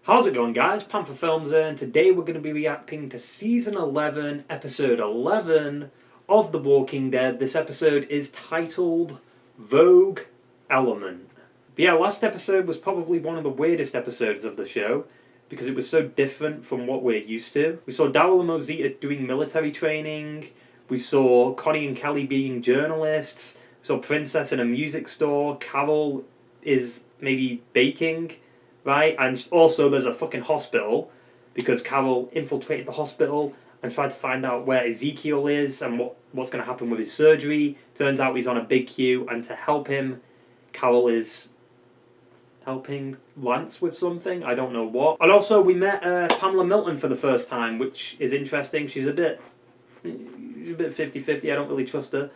How's it going, guys? Panther Films here, and today we're going to be reacting to Season 11, Episode 11 of The Walking Dead. This episode is titled Vogue Element. But yeah, last episode was probably one of the weirdest episodes of the show because it was so different from what we're used to. We saw Daryl and Rosita doing military training. We saw Connie and Kelly being journalists. We saw Princess in a music store. Carol is maybe baking. Right, and also there's a fucking hospital because Carol infiltrated the hospital and tried to find out where Ezekiel is and what's going to happen with his surgery. Turns out he's on a big queue, and to help him, Carol is helping Lance with something. I don't know what. And also we met Pamela Milton for the first time, which is interesting. She's a bit 50-50. I don't really trust her.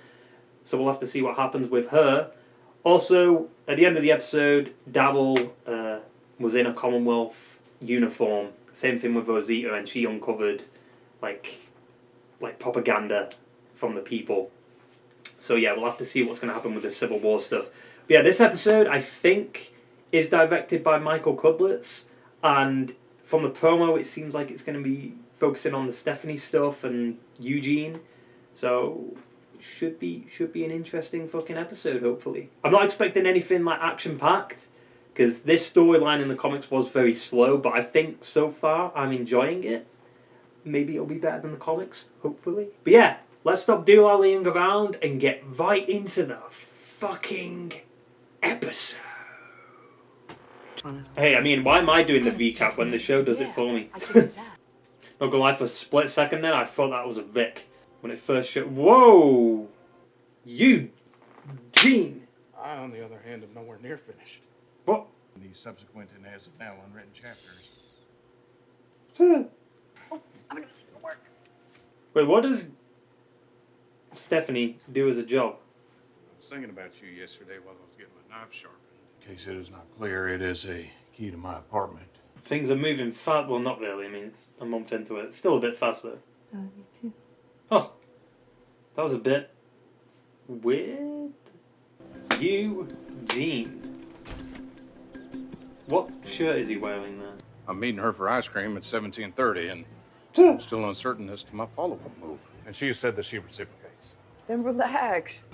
So we'll have to see what happens with her. Also, at the end of the episode, Daryl was in a Commonwealth uniform. Same thing with Rosita, and she uncovered like propaganda from the people. So yeah, we'll have to see what's going to happen with the Civil War stuff. But yeah, this episode I think is directed by Michael Cudlitz, and from the promo it seems like it's going to be focusing on the Stephanie stuff and Eugene. So should be an interesting fucking episode, hopefully. I'm not expecting anything like action-packed, because this storyline in the comics was very slow, but I think so far I'm enjoying it. Maybe it'll be better than the comics, hopefully. But yeah, let's stop doolalleying around and get right into the fucking episode. Hey, I mean, why am I doing the recap when the show does it for me? Not gonna lie, for a split second there, I thought that was a Vic. When it first showed... Whoa! Eugene! I, on the other hand, am nowhere near finished. What? These subsequent and as of now unwritten chapters. I'm gonna work. Wait, what does Stephanie do as a job? I was thinking about you yesterday while I was getting my knife sharpened. In case it is not clear, it is a key to my apartment. Things are moving fast. Well, not really. I mean, it's a month into it. It's still a bit faster. Me too. Oh, that was a bit weird. Eugene. What shirt is he wearing there? I'm meeting her for ice cream at 17:30, and I'm still uncertain as to my follow-up move. And she has said that she reciprocates. Then relax.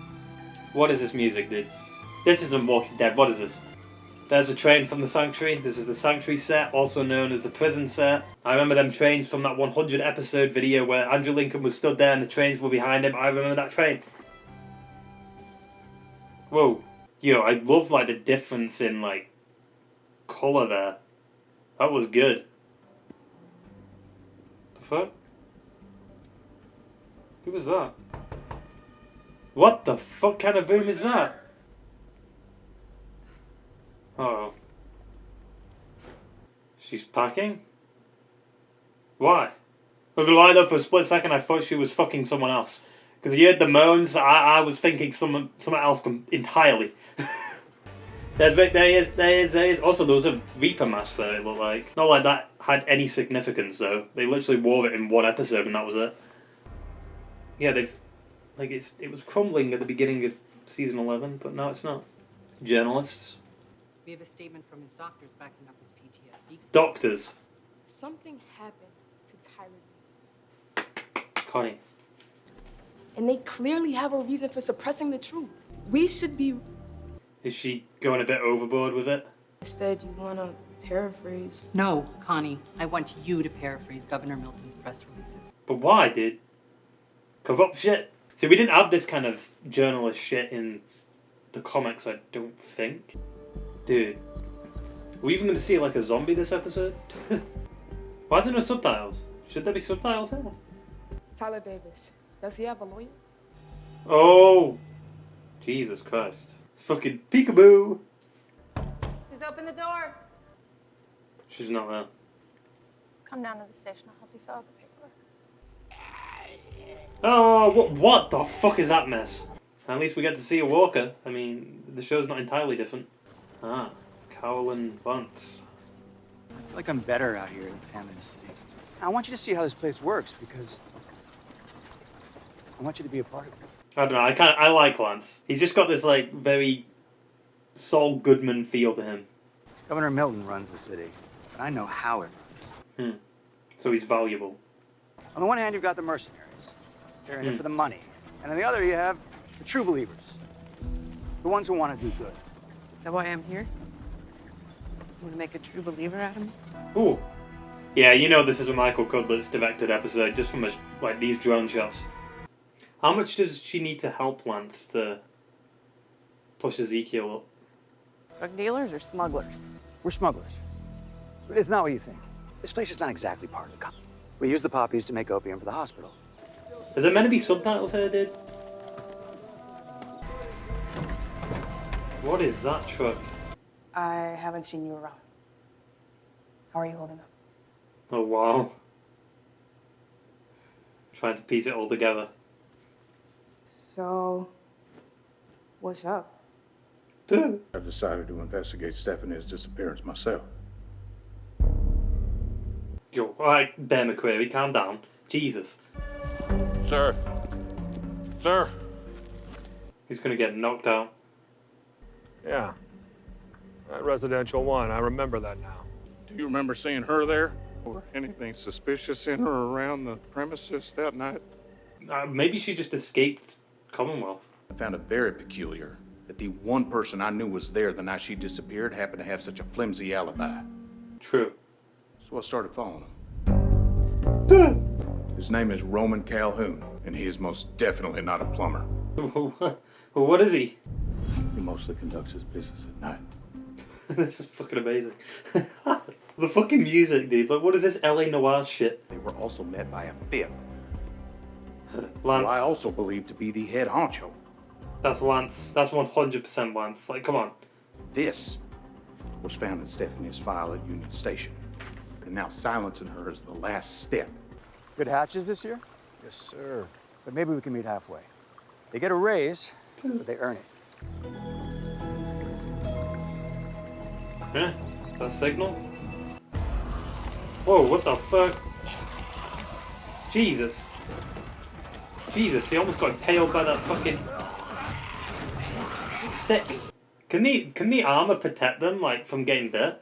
What is this music, dude? This isn't Walking Dead. What is this? There's a train from the Sanctuary. This is the Sanctuary set, also known as the prison set. I remember them trains from that 100 episode video where Andrew Lincoln was stood there and the trains were behind him. I remember that train. Whoa. Yo, I love like the difference in like colour there. That was good. The fuck? Who was that? What the fuck kind of room is that? Uh-oh. She's packing? Why? Look, I lied up for a split second, I thought she was fucking someone else. Because you heard the moans, I was thinking someone else entirely. There he is. Also, there was a Reaper mask there, it looked like. Not like that had any significance, though. They literally wore it in one episode and that was it. Yeah, it was crumbling at the beginning of Season 11, but now it's not. Journalists. We have a statement from his doctors backing up his PTSD. Doctors. Something happened to Tyler Davis. Connie. And they clearly have a reason for suppressing the truth. We should be... Is she going a bit overboard with it? Instead, you want to paraphrase. No, Connie. I want you to paraphrase Governor Milton's press releases. But why, dude? Corrupt shit. See, we didn't have this kind of journalist shit in the comics, I don't think. Dude. Are we even going to see like a zombie this episode? Why isn't there subtitles? Should there be subtitles here? Tyler Davis. Does he have a lawyer? Oh! Jesus Christ. Fucking peekaboo! Please open the door. She's not there. Come down to the station. I'll help you fill out the paperwork. Oh, what the fuck is that mess? At least we get to see a walker. I mean, the show's not entirely different. Ah, Carol and Vance. I feel like I'm better out here than I am in the city. I want you to see how this place works because I want you to be a part of it. I don't know, I like Lance. He's just got this like very Saul Goodman feel to him. Governor Milton runs the city. but I know how it runs. So he's valuable. On the one hand, you've got the mercenaries. They're in it for the money. And on the other, you have the true believers. The ones who want to do good. Is that why I'm here? You want to make a true believer out of me? Ooh. Yeah, you know this is a Michael Cudlitz directed episode, just from like these drone shots. How much does she need to help Lance to push Ezekiel up? Drug dealers or smugglers? We're smugglers. But it's not what you think. This place is not exactly part of the Commonwealth. We use the poppies to make opium for the hospital. Is there meant to be subtitles here, dude? What is that truck? I haven't seen you around. How are you holding up? Oh, wow. Trying to piece it all together. So, what's up? I decided to investigate Stephanie's disappearance myself. Yo, alright, Bear McCreary, calm down. Jesus. Sir. Sir. He's gonna get knocked out. Yeah. That residential one, I remember that now. Do you remember seeing her there? Or anything suspicious in or around the premises that night? Maybe she just escaped Commonwealth. I found it very peculiar that the one person I knew was there the night she disappeared happened to have such a flimsy alibi. True. So I started following him. His name is Roman Calhoun, and he is most definitely not a plumber. Well, what is he? He mostly conducts his business at night. This is fucking amazing. The fucking music, dude. Like, what is this LA Noir shit? They were also met by a fifth, Lance. who I also believe to be the head honcho. That's Lance. That's 100% Lance. Like, come on. This was found in Stephanie's file at Union Station. And now silencing her is the last step. Good hatches this year? Yes, sir. But maybe we can meet halfway. They get a raise, but they earn it. Yeah, that signal? Whoa, what the fuck? Jesus. Jesus, he almost got impaled by that fucking stick. Can the armor protect them, like, from getting dirt?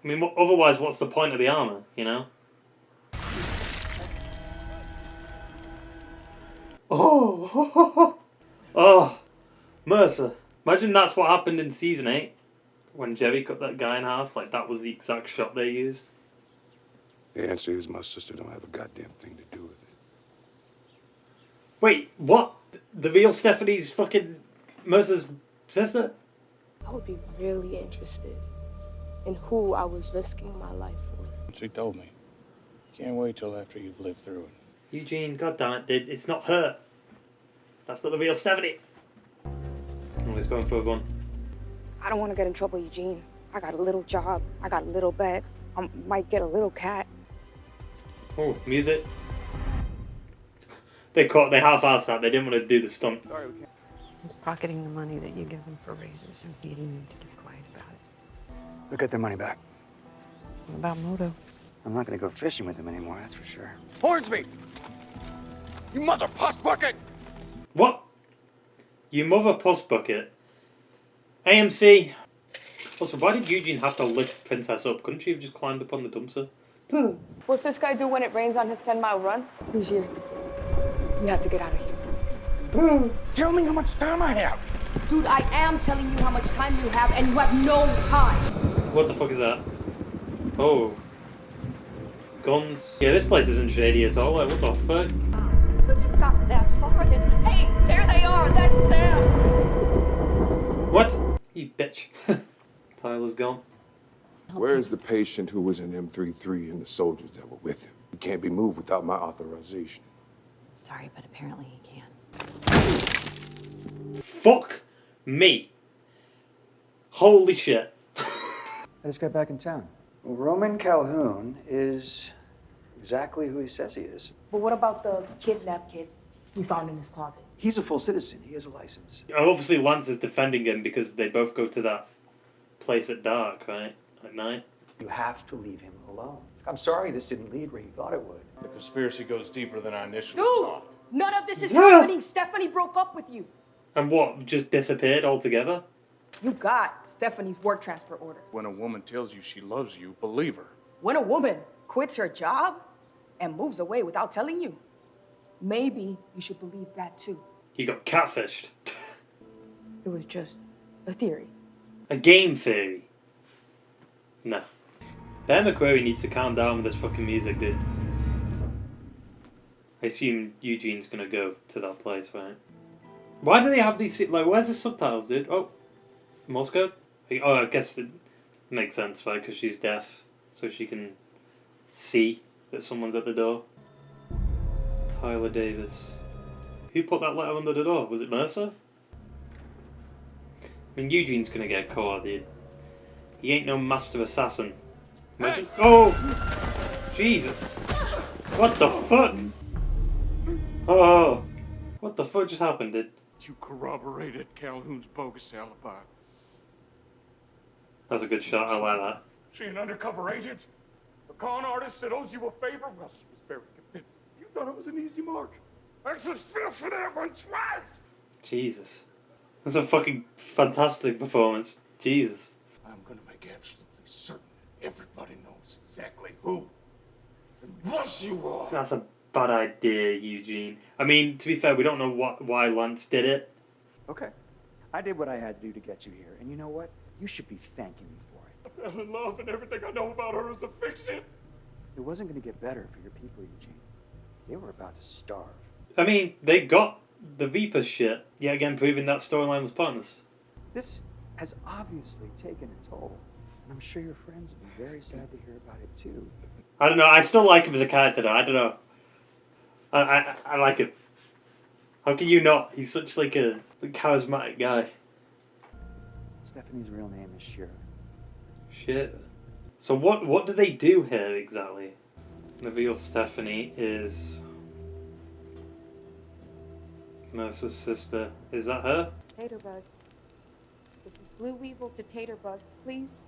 I mean, otherwise, what's the point of the armor, you know? Oh, oh, Mercer. Imagine that's what happened in season 8 when Jerry cut that guy in half. Like, that was the exact shot they used. The answer is my sister don't have a goddamn thing to do with it. Wait, what? The real Stephanie's fucking Mercer's sister? I would be really interested in who I was risking my life for. She told me. Can't wait till after you've lived through it. Eugene, goddammit, dude, it's not her. That's not the real Stephanie. Oh, he's going for a run. I don't want to get in trouble, Eugene. I got a little job. I got a little bed. I might get a little cat. Oh, music. They half-assed that. They didn't want to do the stunt. Sorry, we can't. He's pocketing the money that you give him for raises and feeding him to keep quiet about it. They'll get their money back. What about Moto? I'm not going to go fishing with them anymore, that's for sure. Hornsby! You mother puss bucket! What? You mother puss bucket. AMC. Also, why did Eugene have to lift Princess up? Couldn't she have just climbed up on the dumpster? What's this guy do when it rains on his 10-mile run? Who's here? We have to get out of here. Tell me how much time I have. Dude, I am telling you how much time you have, and you have no time. What the fuck is that? Oh. Guns. Yeah, this place isn't shady at all. Like, what the fuck? Couldn't have gotten that far. Hey, there they are. That's them. What? You bitch. Tyler's gone. Where is the patient who was in M33 and the soldiers that were with him? He can't be moved without my authorization. Sorry, but apparently he can. Fuck me. Holy shit. I just got back in town. Well, Roman Calhoun is exactly who he says he is. But what about the kidnapped kid we found in his closet? He's a full citizen. He has a license. Obviously, Lance is defending him because they both go to that place at dark, right? At night. You have to leave him alone. I'm sorry this didn't lead where you thought it would. The conspiracy goes deeper than I initially Dude, thought. none of this is happening. Stephanie broke up with you. And what? Just disappeared altogether? You got Stephanie's work transfer order. When a woman tells you she loves you, believe her. When a woman quits her job and moves away without telling you, maybe you should believe that too. You got catfished. It was just a theory. A game theory. No. Ben McCreary needs to calm down with this fucking music, dude. I assume Eugene's gonna go to that place, right? Why do they have these... Like, where's the subtitles, dude? Oh, Morse code? Oh, I guess it makes sense, right? Because she's deaf. So she can see that someone's at the door. Tyler Davis. Who put that letter under the door? Was it Mercer? I mean, Eugene's gonna get caught, dude. He ain't no master assassin. Imagine... Oh! Jesus! What the fuck? Oh! What the fuck just happened, dude? You corroborated Calhoun's bogus alibi. That's a good shot, I like that. She an undercover agent? A con artist that owes you a favor? Well, she was very convinced. You thought it was an easy mark. I just fell for that one twice. Jesus. That's a fucking fantastic performance. Jesus. I'm gonna make absolutely certain that everybody knows exactly who and what you are. That's a bad idea, Eugene. I mean, to be fair, we don't know why Lance did it. Okay. I did what I had to do to get you here, and you know what? You should be thanking me for it. I fell in love and everything I know about her is a fiction. It wasn't going to get better for your people, Eugene. They were about to starve. I mean, they got the Viper shit, yet again proving that storyline was pointless. This has obviously taken a toll, and I'm sure your friends will be very sad to hear about it too. I don't know, I still like him as a character though, I don't know. I like him. How can you not? He's such like a charismatic guy. Stephanie's real name is Shira. Shit. So what do they do here exactly? Reveal Stephanie is Mercer's sister. Is that her? Taterbug. This is Blue Weevil to Taterbug. Please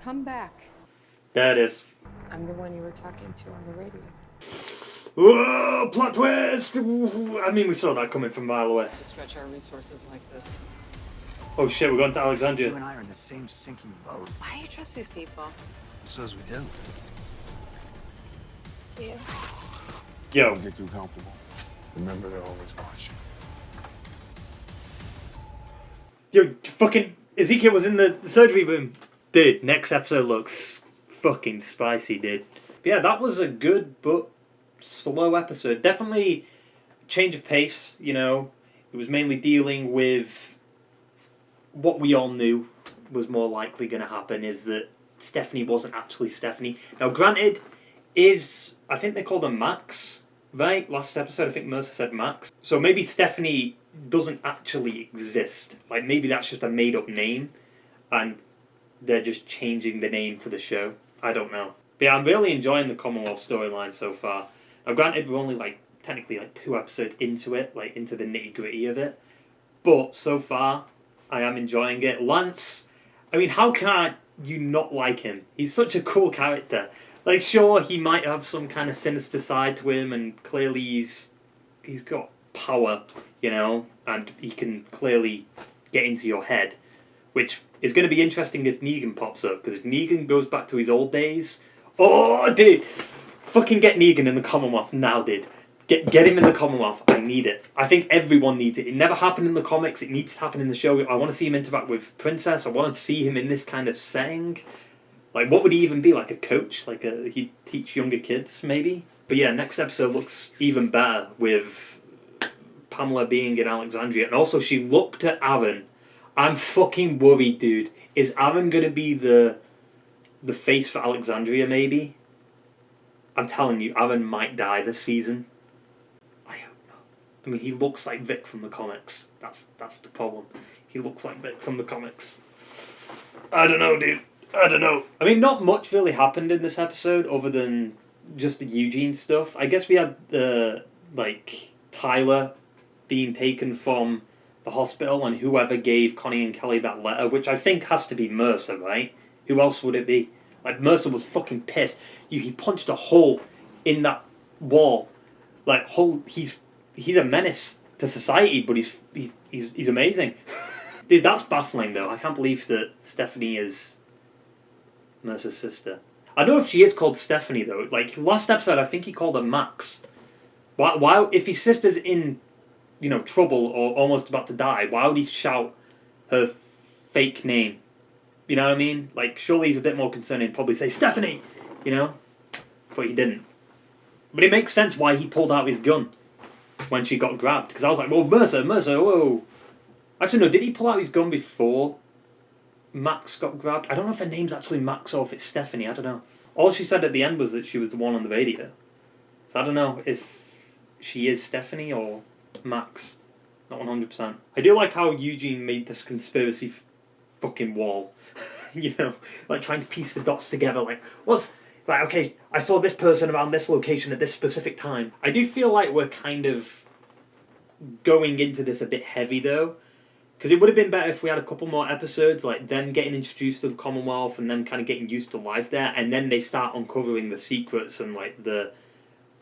come back. There it is. I'm the one you were talking to on the radio. Whoa! Plot twist! I mean, we saw that coming from a mile away. To stretch our resources like this. Oh shit, we're going to Alexandria. You and I are in the same sinking boat. Why do you trust these people? Says we do. Yeah. Yo. Don't get too comfortable. Remember, they're always watching. Yo, fucking Ezekiel was in the surgery room. Dude, next episode looks fucking spicy, dude. But yeah, that was a good but slow episode. Definitely change of pace, you know. It was mainly dealing with what we all knew was more likely going to happen, is that Stephanie wasn't actually Stephanie. Now, granted, I think they called her Max, right? Last episode, I think Mercer said Max. So maybe Stephanie doesn't actually exist. Like, maybe that's just a made-up name, and they're just changing the name for the show. I don't know. But yeah, I'm really enjoying the Commonwealth storyline so far. Now, granted, we're only, technically, 2 episodes into it, into the nitty-gritty of it. But, so far, I am enjoying it. Lance, I mean, how can you not like him? He's such a cool character. Sure, he might have some kind of sinister side to him, and clearly he's got power, you know, and he can clearly get into your head, which is going to be interesting if Negan pops up, because if Negan goes back to his old days, oh, dude, fucking get Negan in the Commonwealth now, dude. Get him in the Commonwealth. I need it. I think everyone needs it. It never happened in the comics. It needs to happen in the show. I want to see him interact with Princess. I want to see him in this kind of setting. What would he even be? Like a coach? He'd teach younger kids, maybe? But yeah, next episode looks even better with Pamela being in Alexandria. And also, she looked at Aaron. I'm fucking worried, dude. Is Aaron going to be the face for Alexandria, maybe? I'm telling you, Aaron might die this season. I hope not. I mean, he looks like Vic from the comics. That's the problem. He looks like Vic from the comics. I don't know, dude. I don't know. I mean, not much really happened in this episode other than just the Eugene stuff. I guess we had, Tyler being taken from the hospital and whoever gave Connie and Kelly that letter, which I think has to be Mercer, right? Who else would it be? Mercer was fucking pissed. He punched a hole in that wall. He's a menace to society, but he's amazing. Dude, that's baffling though. I can't believe that Stephanie is Mercer's sister. I don't know if she is called Stephanie though. Like last episode, I think he called her Max. Why if his sister's in, trouble or almost about to die, why would he shout her fake name? You know what I mean? Like surely he's a bit more concerned and probably say Stephanie, but he didn't. But it makes sense why he pulled out his gun when she got grabbed. Because I was like, well, Mercer, whoa. Actually, no, did he pull out his gun before Max got grabbed? I don't know if her name's actually Max or if it's Stephanie, I don't know. All she said at the end was that she was the one on the radio. So I don't know if she is Stephanie or Max. Not 100%. I do like how Eugene made this conspiracy fucking wall. Like trying to piece the dots together. Like, okay, I saw this person around this location at this specific time. I do feel like we're kind of going into this a bit heavy though. Because it would have been better if we had a couple more episodes, like them getting introduced to the Commonwealth and them kind of getting used to life there, and then they start uncovering the secrets and like the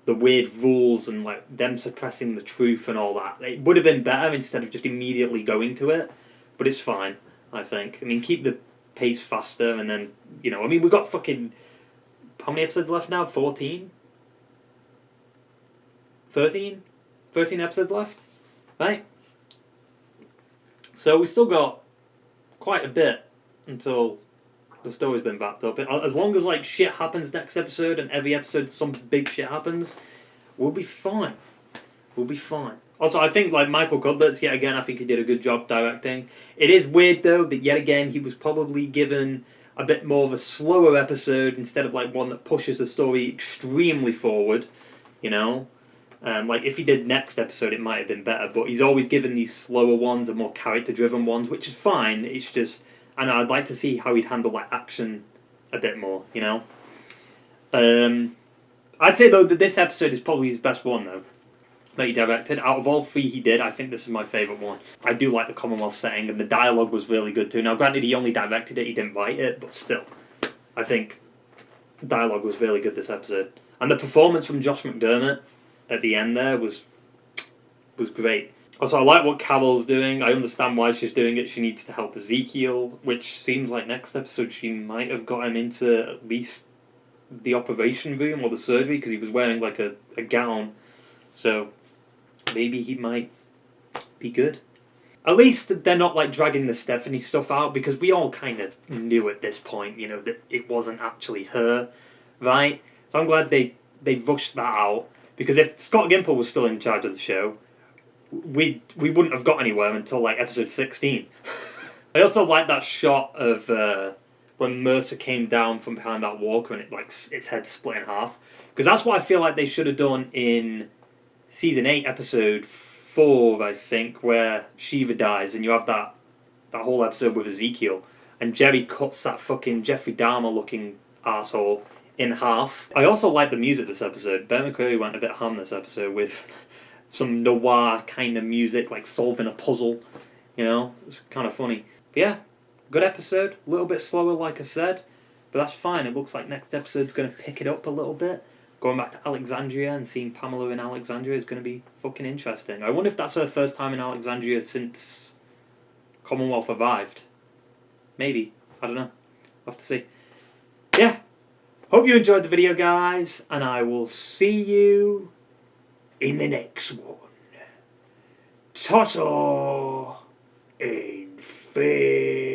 weird rules and like them suppressing the truth and all that. It would have been better instead of just immediately going to it, but it's fine, I think. I mean, keep the pace faster and then, we've got fucking... How many episodes left now? 14? 13? 13 episodes left? Right? So we still got quite a bit until the story's been wrapped up. As long as like shit happens next episode and every episode some big shit happens, we'll be fine. We'll be fine. Also, I think like Michael Cudlitz, yet again, I think he did a good job directing. It is weird though that yet again he was probably given a bit more of a slower episode instead of like one that pushes the story extremely forward, Like if he did next episode, it might have been better. But he's always given these slower ones and more character-driven ones, which is fine. It's just, I'd like to see how he'd handle like action a bit more. I'd say though that this episode is probably his best one though that he directed. Out of all three he did, I think this is my favourite one. I do like the Commonwealth setting, and the dialogue was really good too. Now, granted, he only directed it; he didn't write it, but still, I think dialogue was really good this episode, and the performance from Josh Mcdermitt at the end there was great. Also, I like what Carol's doing. I understand why she's doing it. She needs to help Ezekiel, which seems like next episode she might have got him into at least the operation room or the surgery because he was wearing like a gown. So maybe he might be good. At least they're not like dragging the Stephanie stuff out because we all kind of knew at this point, that it wasn't actually her, right? So I'm glad they rushed that out. Because if Scott Gimple was still in charge of the show, we wouldn't have got anywhere until like episode 16. I also like that shot of when Mercer came down from behind that walker and its head split in half. Because that's what I feel like they should have done in season 8, episode 4, I think, where Shiva dies and you have that whole episode with Ezekiel and Jerry cuts that fucking Jeffrey Dahmer looking asshole in half. I also like the music this episode. Ben McCreary went a bit ham this episode with some noir kind of music, like solving a puzzle. It's kind of funny. But yeah, good episode. A little bit slower, like I said, but that's fine. It looks like next episode's going to pick it up a little bit. Going back to Alexandria and seeing Pamela in Alexandria is going to be fucking interesting. I wonder if that's her first time in Alexandria since Commonwealth arrived. Maybe. I don't know. We'll have to see. Yeah. Hope you enjoyed the video, guys, and I will see you in the next one. Tosso in Infinity.